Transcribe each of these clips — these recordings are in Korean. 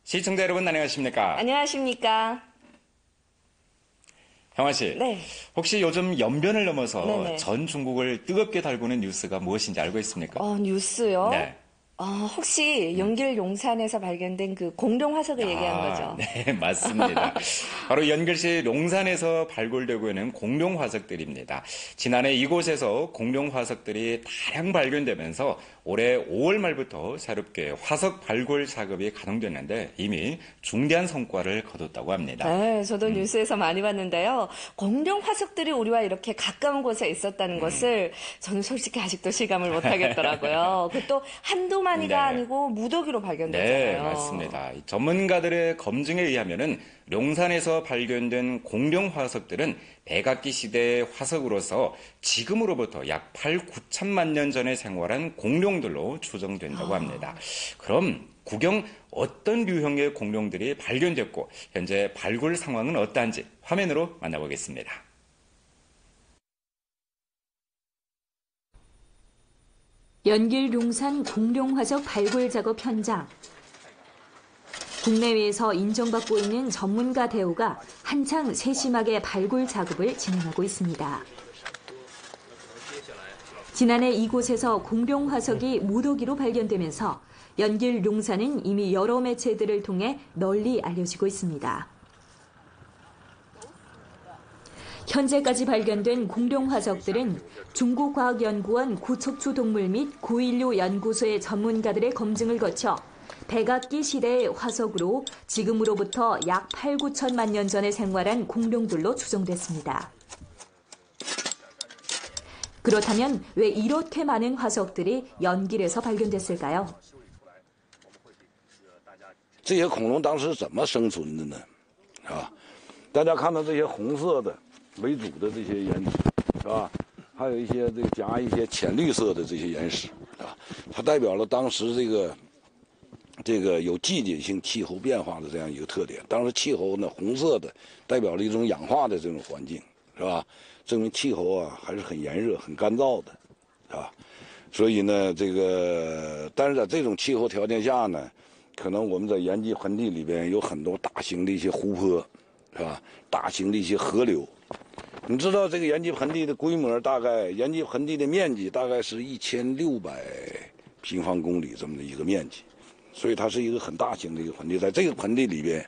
시청자 여러분 안녕하십니까? 안녕하십니까? 형아 씨, 네. 혹시 요즘 연변을 넘어서 네네. 전 중국을 뜨겁게 달구는 뉴스가 무엇인지 알고 있습니까? 뉴스요? 네. 혹시 연길 용산에서 발견된 그 공룡 화석을 얘기한 거죠? 네, 맞습니다. 바로 연길시 롱산에서 발굴되고 있는 공룡 화석들입니다. 지난해 이곳에서 공룡 화석들이 다량 발견되면서 올해 5월 말부터 새롭게 화석 발굴 작업이 가동됐는데 이미 중대한 성과를 거뒀다고 합니다. 네, 저도 뉴스에서 많이 봤는데요. 공룡 화석들이 우리와 이렇게 가까운 곳에 있었다는 것을 저는 솔직히 아직도 실감을 못 하겠더라고요. 그것도 한두 마리가 네. 아니고 무더기로 발견됐잖아요. 네, 맞습니다. 이 전문가들의 검증에 의하면은 룡산에서 발견된 공룡 화석들은 백악기 시대의 화석으로서 지금으로부터 약 9천만 년 전에 생활한 공룡들로 추정된다고 합니다. 그럼 구경 어떤 유형의 공룡들이 발견됐고 현재 발굴 상황은 어떠한지 화면으로 만나보겠습니다. 연길 룡산 공룡 화석 발굴 작업 현장. 국내외에서 인정받고 있는 전문가 대우가 한창 세심하게 발굴 작업을 진행하고 있습니다. 지난해 이곳에서 공룡 화석이 무더기로 발견되면서 연길 룡산은 이미 여러 매체들을 통해 널리 알려지고 있습니다. 현재까지 발견된 공룡 화석들은 중국과학연구원 구척추 동물 및 고인류 연구소의 전문가들의 검증을 거쳐 백악기 시대의 화석으로 지금으로부터 약 9천만 년 전에 생활한 공룡들로 추정됐습니다. 그렇다면 왜 이렇게 많은 화석들이 연길에서 발견됐을까요? 这些恐龙当时怎么生存的呢？大家看到这些红色的为主的这些岩石，是吧？还有一些加一些浅绿色的这些岩石，它代表了当时这个有季节性气候变化的这样一个特点。当时气候呢，红色的代表了一种氧化的这种环境，是吧？证明气候还是很炎热、很干燥的，是吧？所以呢，但是在这种气候条件下呢，可能我们在岩基盆地里边有很多大型的一些湖泊，是吧？大型的一些河流。你知道这个岩基盆地的规模岩基盆地的面积大概是1600平方公里这么的一个面积，所以它是一个很大型的一个盆地。在这个盆地里边，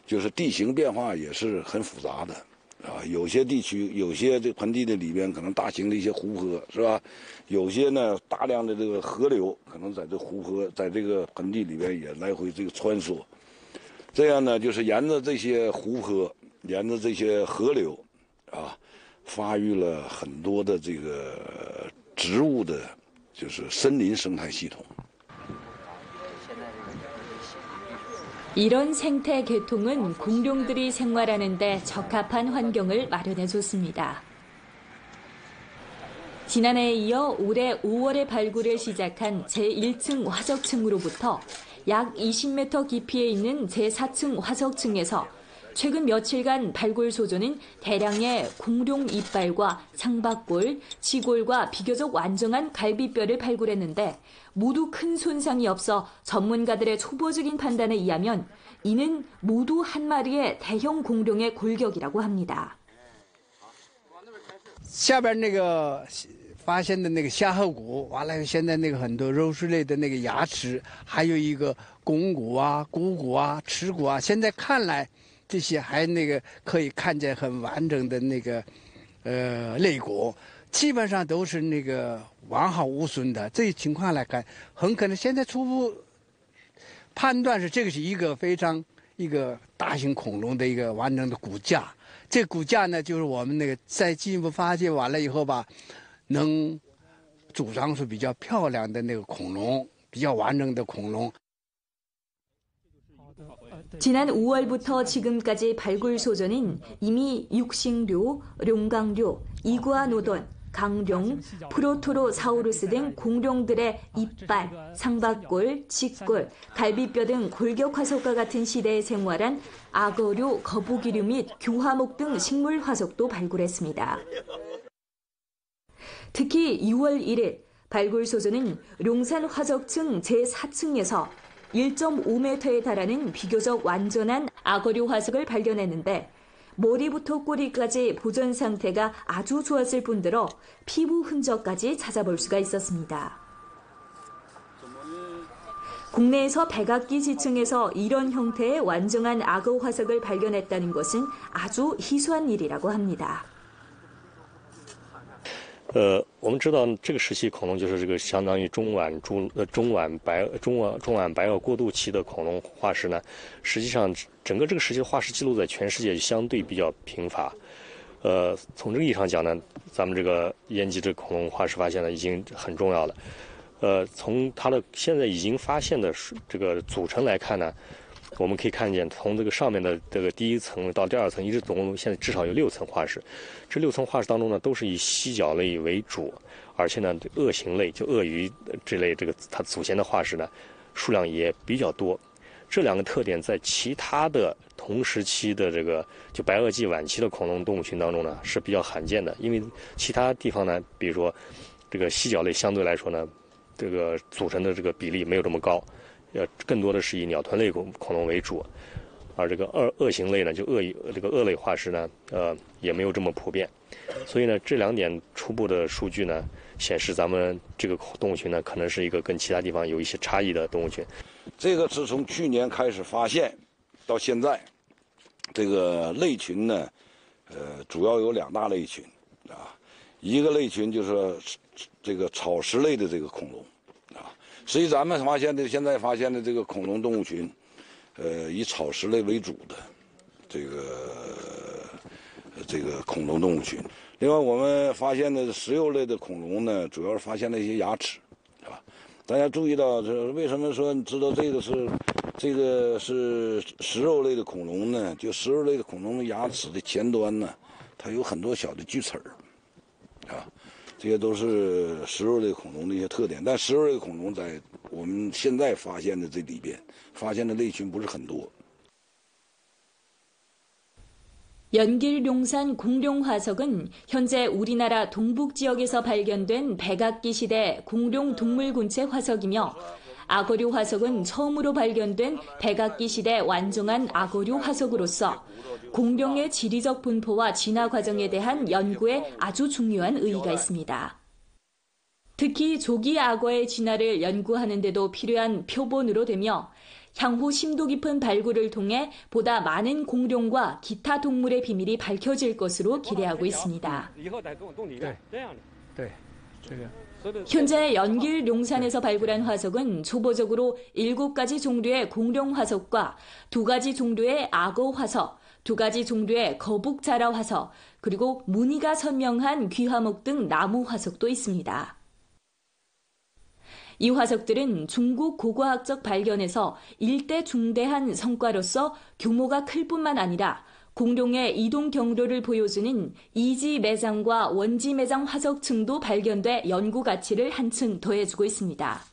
就是地形变化也是很复杂的，有些地区有些这盆地的里边可能大型的一些湖泊，是吧？有些呢大量的这个河流可能在这湖泊在这个盆地里边也来回这个穿梭，这样呢就是沿着这些湖泊，沿着这些河流。发育了很多的这个植物的，就是森林生态系统。 이런 생태 계통은 공룡들이 생활하는 데 적합한 환경을 마련해 줬습니다. 지난해에 이어 올해 5월에 발굴을 시작한 제1층 화석층으로부터 약 20m 깊이에 있는 제4층 화석층에서 최근 며칠간 발굴 소조는 대량의 공룡 이빨과 창박골, 치골과 비교적 완전한 갈비뼈를 발굴했는데 모두 큰 손상이 없어 전문가들의 초보적인 판단에 의하면 이는 모두 한 마리의 대형 공룡의 골격이라고 합니다. 下边那个发现的那个下颌骨，完了现在那个很多肉食类的那个牙齿，还有一个肱骨啊、股骨啊、耻骨啊，现在看来。 这些还可以看见很完整的肋骨，基本上都是完好无损的。这情况来看，很可能现在初步判断是这个是一个大型恐龙的一个完整的骨架。这骨架呢，就是我们再进一步发现完了以后吧，能组装出比较漂亮的恐龙，比较完整的恐龙。 지난 5월부터 지금까지 발굴 소조는 이미 육식류, 룡강류, 이구아노돈, 강룡, 프로토로사우루스 등 공룡들의 이빨, 상박골, 직골, 갈비뼈 등 골격 화석과 같은 시대에 생활한 악어류, 거북이류 및 교화목 등 식물 화석도 발굴했습니다. 특히 6월 1일 발굴 소조는 룡산 화석층 제4층에서 1.5m에 달하는 비교적 완전한 악어류 화석을 발견했는데 머리부터 꼬리까지 보존 상태가 아주 좋았을 뿐더러 피부 흔적까지 찾아볼 수가 있었습니다. 국내에서 백악기 지층에서 이런 형태의 완전한 악어 화석을 발견했다는 것은 아주 희소한 일이라고 합니다. 我们知道这个时期恐龙就是这个相当于中晚白垩过渡期的恐龙化石呢，实际上整个这个时期的化石记录在全世界相对比较贫乏。从这个意义上讲呢，咱们这个延吉这恐龙化石发现呢已经很重要了。从它的现在已经发现的这个组成来看呢，我们可以看见从这个上面的这个第一层到第二层，一直总共现在至少有6层化石。这6层化石当中呢，都是以犀角类为主，而且呢，鳄形类就鳄鱼这类这个它祖先的化石呢，数量也比较多。这2个特点在其他的同时期的这个就白垩纪晚期的恐龙动物群当中呢是比较罕见的，因为其他地方呢，比如说这个犀角类相对来说呢，这个组成的这个比例没有这么高，更多的是以鸟臀类恐龙为主，而这个鳄形类呢，就鳄类化石呢，也没有这么普遍，所以呢，这2点初步的数据呢，显示咱们这个动物群呢，可能是一个跟其他地方有一些差异的动物群。这个是从去年开始发现到现在，这个类群呢，主要有2大类群啊，一个类群就是这个草食类的这个恐龙啊，实际咱们现在发现的这个恐龙动物群，以草食类为主的这个恐龙动物群。另外，我们发现的食肉类的恐龙呢，主要是发现了一些牙齿，是吧？大家注意到，这为什么说你知道这个是食肉类的恐龙呢？就食肉类的恐龙的牙齿的前端呢，它有很多小的锯齿儿，啊，这些都是食肉类恐龙的一些特点。但食肉类恐龙在我们现在发现的这里边，发现的类群不是很多。 연길 용산 공룡 화석은 현재 우리나라 동북 지역에서 발견된 백악기 시대 공룡 동물군체 화석이며 악어류 화석은 처음으로 발견된 백악기 시대 완성한 악어류 화석으로서 공룡의 지리적 분포와 진화 과정에 대한 연구에 아주 중요한 의의가 있습니다. 특히 조기 악어의 진화를 연구하는 데도 필요한 표본으로 되며 향후 심도 깊은 발굴을 통해 보다 많은 공룡과 기타 동물의 비밀이 밝혀질 것으로 기대하고 있습니다. 현재 연길 용산에서 발굴한 화석은 초보적으로 7가지 종류의 공룡 화석과 2가지 종류의 악어 화석, 2가지 종류의 거북자라 화석, 그리고 무늬가 선명한 귀화목 등 나무 화석도 있습니다. 이 화석들은 중국 고고학적 발견에서 일대 중대한 성과로서 규모가 클 뿐만 아니라 공룡의 이동 경로를 보여주는 이지 매장과 원지 매장 화석층도 발견돼 연구 가치를 한층 더해주고 있습니다.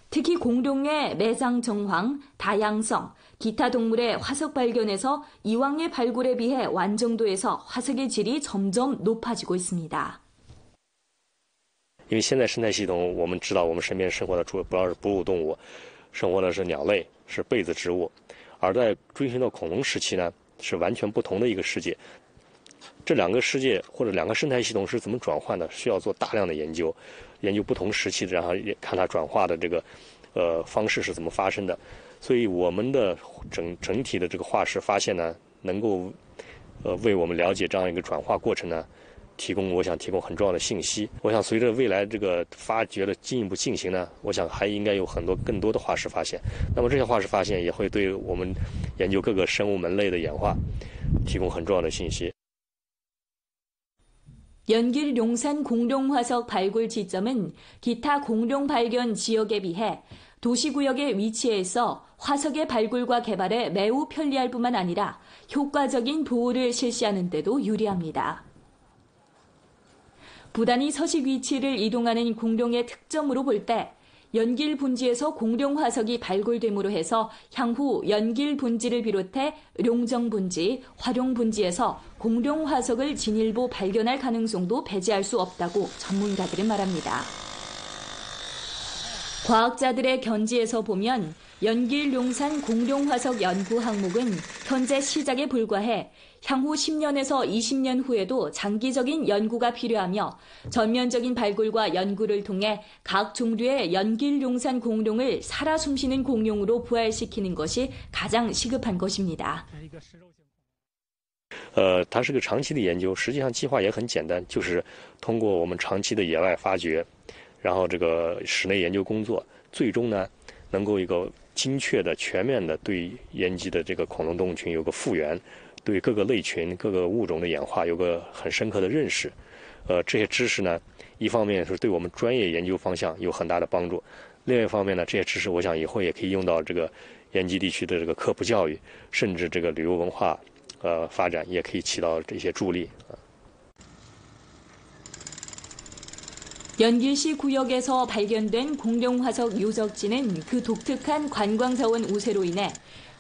특히 공룡의 매장 정황, 다양성, 기타 동물의 화석 발견에서 이왕의 발굴에 비해 완성도에서 화석의 질이 점점 높아지고 있습니다. 因为现在生态系统，我们知道我们身边生活的主要是哺乳动物，生活的是鸟类，是被子植物，而在追寻到恐龙时期呢，是完全不同的一个世界。这2个世界或者2个生态系统是怎么转换的，需要做大量的研究，研究不同时期的，然后也看它转化的这个方式是怎么发生的。所以我们的整体的这个化石发现呢，能够为我们了解这样一个转化过程呢。 我想提供很重要的信息。我想随着未来这个发掘的进一步进行呢，我想还应该有更多的化石发现。那么这些化石发现也会对我们研究各个生物门类的演化提供很重要的信息。 연길 용산 공룡 화석 발굴 지점은 기타 공룡 발견 지역에 비해 도시구역에 위치해서 화석의 발굴과 개발에 매우 편리할 뿐만 아니라 효과적인 보호를 실시하는 데도 유리합니다. 부단히 서식 위치를 이동하는 공룡의 특점으로 볼 때 연길 분지에서 공룡 화석이 발굴됨으로 해서 향후 연길 분지를 비롯해 룡정 분지, 화룡 분지에서 공룡 화석을 진일보 발견할 가능성도 배제할 수 없다고 전문가들은 말합니다. 과학자들의 견지에서 보면 연길 용산 공룡화석 연구 항목은 현재 시작에 불과해 향후 10년에서 20년 후에도 장기적인 연구가 필요하며 전면적인 발굴과 연구를 통해 각 종류의 연길 용산 공룡을 살아 숨쉬는 공룡으로 부활시키는 것이 가장 시급한 것입니다. 它是个长期的研究，实际上计划也很简单，就是通过我们长期的野外发掘，然后这个室内研究工作，最终呢能够一个精确的、全面的对延吉的这个恐龙动物群有个复原，对各个类群、各个物种的演化有个很深刻的认识。这些知识呢，一方面是对我们专业研究方向有很大的帮助，另外一方面呢，这些知识我想以后也可以用到这个延吉地区的这个科普教育，甚至这个旅游文化。发展也可以起到这些助力。 연길시 구역에서 발견된 공룡화석 유적지는 그 독특한 관광자원 우세로 인해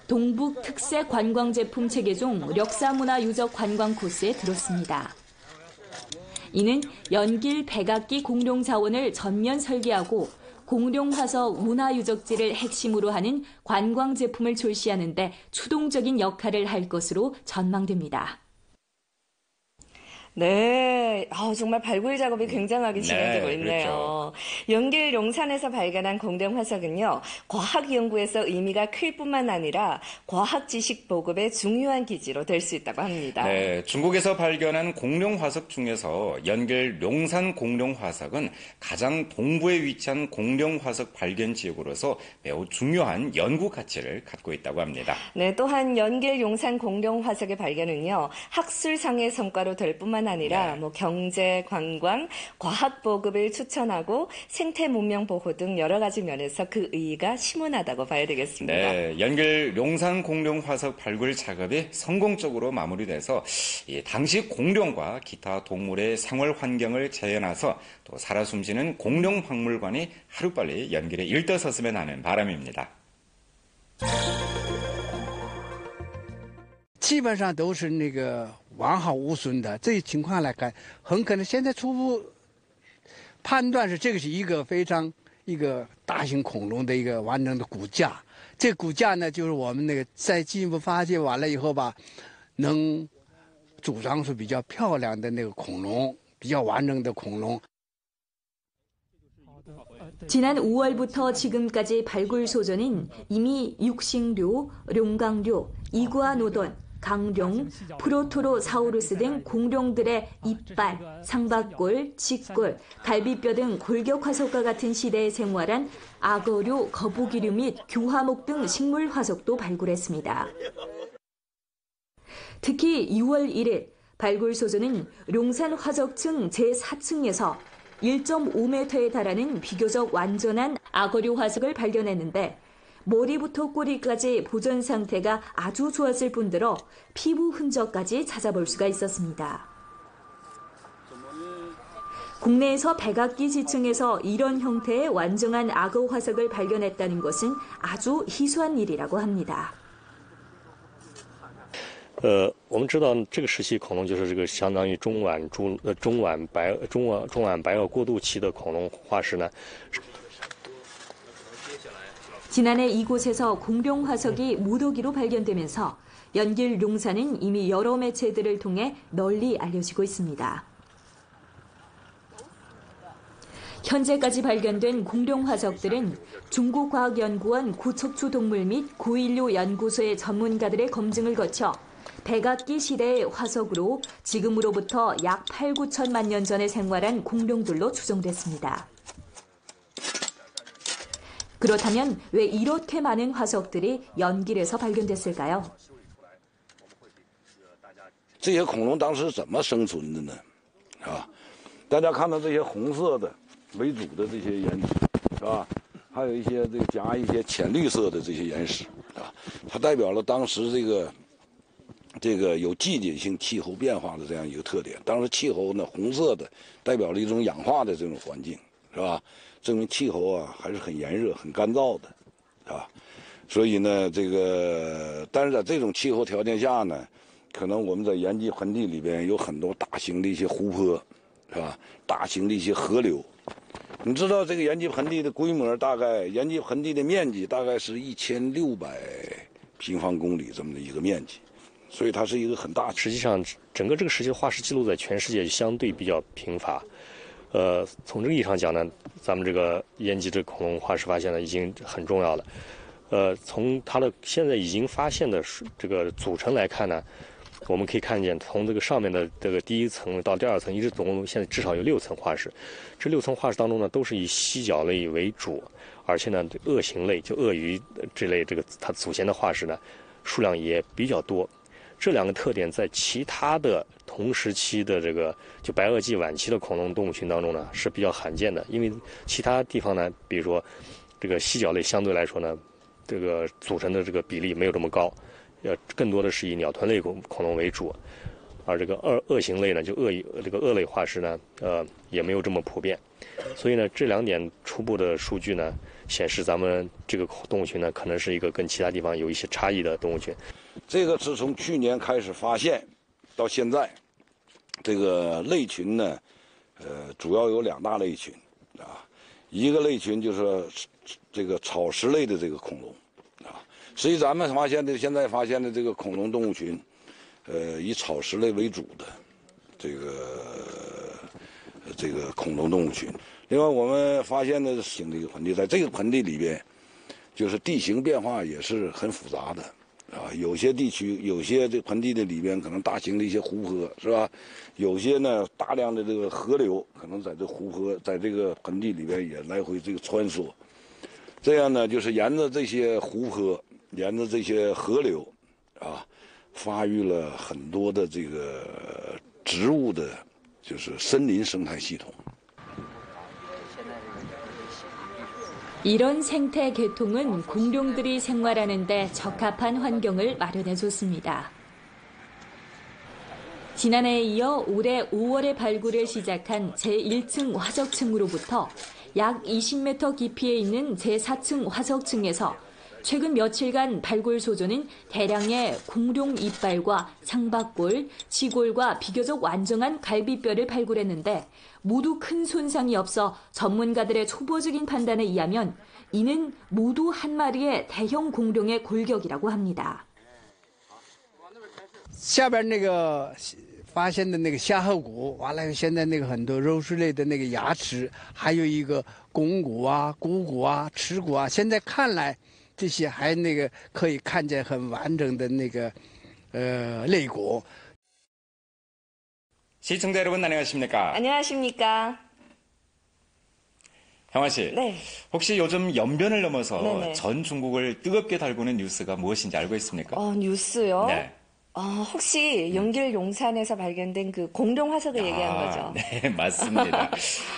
동북 특색 관광제품 체계종 력사문화유적 관광 코스에 들었습니다. 이는 연길 백악기 공룡자원을 전면 설계하고 공룡화석 문화유적지를 핵심으로 하는 관광제품을 출시하는 데 추동적인 역할을 할 것으로 전망됩니다. 네, 정말 발굴 작업이 굉장하게 진행되고 있네요. 그렇죠. 연길 용산에서 발견한 공룡 화석은요, 과학 연구에서 의미가 클 뿐만 아니라 과학 지식 보급의 중요한 기지로 될 수 있다고 합니다. 네, 중국에서 발견한 공룡 화석 중에서 연길 용산 공룡 화석은 가장 동부에 위치한 공룡 화석 발견 지역으로서 매우 중요한 연구 가치를 갖고 있다고 합니다. 네, 또한 연길 용산 공룡 화석의 발견은요, 학술상의 성과로 될 뿐만 아니라 경제, 관광, 과학 보급을 추천하고 생태 문명 보호 등 여러 가지 면에서 그 의의가 심오하다고 봐야 되겠습니다. 네, 연길 용산 공룡 화석 발굴 작업이 성공적으로 마무리돼서 당시 공룡과 기타 동물의 생활 환경을 재현해서 또 살아 숨쉬는 공룡 박물관이 하루빨리 연길에 일떠섰으면 하는 바람입니다. 基本上都是那个完好无损的。这一情况来看，很可能现在初步判断是这个是一个非常一个大型恐龙的一个完整的骨架。这骨架呢，就是我们那个再进一步发现完了以后吧，能组装出比较漂亮的那个恐龙，比较完整的恐龙。 지난 5월부터 지금까지 발굴 소조는 이미 육식류, 룡강류, 이구아노돈, 강룡, 프로토로사우루스 등 공룡들의 이빨, 상박골, 쥐골, 갈비뼈 등 골격 화석과 같은 시대에 생활한 악어류, 거북이류 및 교화목 등 식물 화석도 발굴했습니다. 특히 6월 1일 발굴 소조는 용산 화석층 제4층에서 1.5m에 달하는 비교적 완전한 악어류 화석을 발견했는데 머리부터 꼬리까지 보존 상태가 아주 좋았을 뿐더러 피부 흔적까지 찾아볼 수가 있었습니다. 국내에서 백악기 지층에서 이런 형태의 완전한 악어 화석을 발견했다는 것은 아주 희소한 일이라고 합니다. 我们知道这个时期恐龙就是这个相当于中晚白垩过渡期的恐龙化石呢。 지난해 이곳에서 공룡 화석이 무더기로 발견되면서 연길 용산은 이미 여러 매체들을 통해 널리 알려지고 있습니다. 현재까지 발견된 공룡 화석들은 중국과학연구원 구척추 동물 및 고인류 연구소의 전문가들의 검증을 거쳐 백악기 시대의 화석으로 지금으로부터 약 8, 9천만 년 전에 생활한 공룡들로 추정됐습니다. 그렇다면 왜 이렇게 많은 화석들이 연길에서 발견됐을까요? 这些恐龙当时怎么生存的呢？啊，大家看到这些红色的为主的这些岩石，是吧？还有一些加一些浅绿色的这些岩石，啊，它代表了当时这个有季节性气候变化的这样一个特点。当时气候呢，红色的代表了一种氧化的这种环境，是吧？证明气候啊还是很炎热、很干燥的，啊，所以呢，但是在这种气候条件下呢，可能我们在延吉盆地里边有很多大型的一些湖泊，是吧？大型的一些河流，你知道这个延吉盆地的规模大概，延吉盆地的面积大概是1600平方公里这么的一个面积，所以它是一个很大。实际上，整个这个时期的化石记录在全世界相对比较贫乏。从这个意义上讲呢，咱们这个延吉这恐龙化石发现呢已经很重要了。从它的现在已经发现的这个组成来看呢，我们可以看见，从这个上面的这个第一层到第二层，一直总共现在至少有6层化石。这6层化石当中呢，都是以犀角类为主，而且呢，鳄形类就鳄鱼这类它祖先的化石呢，数量也比较多。这2个特点在其他的同时期的这个就白垩纪晚期的恐龙动物群当中呢是比较罕见的，因为其他地方呢，比如说这个犀角类相对来说呢，这个组成的这个比例没有这么高。更多的是以鸟臀类恐龙为主，而这个鳄形类呢，就鳄类化石呢，也没有这么普遍，所以呢，这2点初步的数据呢，显示咱们这个动物群呢，可能是一个跟其他地方有一些差异的动物群。这个是从去年开始发现到现在，这个类群呢，主要有2大类群啊，一个类群就是这个草食类的这个恐龙。实际咱们现在发现的这个恐龙动物群，以草食类为主的这个恐龙动物群。另外，我们发现的新的一个盆地，在这个盆地里边，就是地形变化也是很复杂的啊。有些地区，有些这盆地的里边可能大型的一些湖泊，是吧？有些呢大量的这个河流，可能在这湖泊，在这个盆地里边也来回这个穿梭。这样呢，就是沿着这些湖泊。沿着这些河流，啊，发育了很多的这个植物的，就是森林生态系统。 이런 생태 계통은 공룡들이 생활하는 데 적합한 환경을 마련해줬습니다. 지난해에 이어 올해 5월에 발굴을 시작한 제1층 화석층으로부터 약 20m 깊이에 있는 제4층 화석층에서 최근 며칠간 발굴 소조는 대량의 공룡 이빨과 상박골, 지골과 비교적 완전한 갈비뼈를 발굴했는데 모두 큰 손상이 없어 전문가들의 초보적인 판단에 의하면 이는 모두 한 마리의 대형 공룡의 골격이라고 합니다. 下边那个发现的那个下颌骨，完了现在那个很多肉食类的那个牙齿，还有一个肱骨啊、股骨啊、耻骨啊，现在看来。 这些还那个可以看见很完整的那个肋骨。 시청자 여러분 안녕하십니까? 안녕하십니까? 형아 씨, 네. 혹시 요즘 연변을 넘어서 네네. 전 중국을 뜨겁게 달구는 뉴스가 무엇인지 알고 있습니까? 뉴스요? 네. 혹시 연길 용산에서 발견된 그 공룡 화석을 얘기한 거죠? 네, 맞습니다.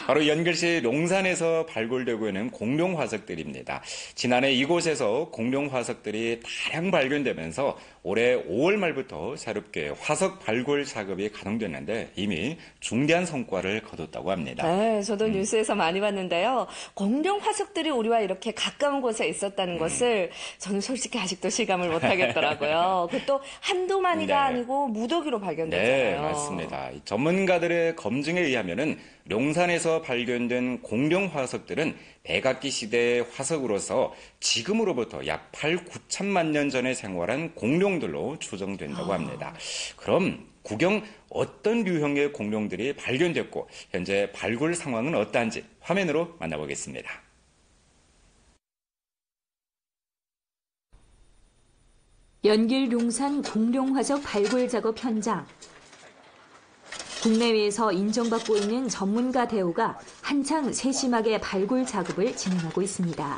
바로 연길시 용산에서 발굴되고 있는 공룡 화석들입니다. 지난해 이곳에서 공룡 화석들이 다량 발견되면서 올해 5월 말부터 새롭게 화석 발굴 작업이 가동됐는데 이미 중대한 성과를 거뒀다고 합니다. 네, 저도 뉴스에서 많이 봤는데요. 공룡 화석들이 우리와 이렇게 가까운 곳에 있었다는 것을 저는 솔직히 아직도 실감을 못 하겠더라고요. 그것도 한두마리가 네. 아니고 무더기로 발견됐잖아요. 네, 맞습니다. 전문가들의 검증에 의하면은 용산에서 발견된 공룡 화석들은 백악기 시대의 화석으로서 지금으로부터 약 8,9천만 년 전에 생활한 공룡들로 추정된다고 합니다. 그럼 구경 어떤 유형의 공룡들이 발견됐고 현재 발굴 상황은 어떠한지 화면으로 만나보겠습니다. 연길 용산 공룡 화석 발굴 작업 현장. 국내외에서 인정받고 있는 전문가 대우가 한창 세심하게 발굴 작업을 진행하고 있습니다.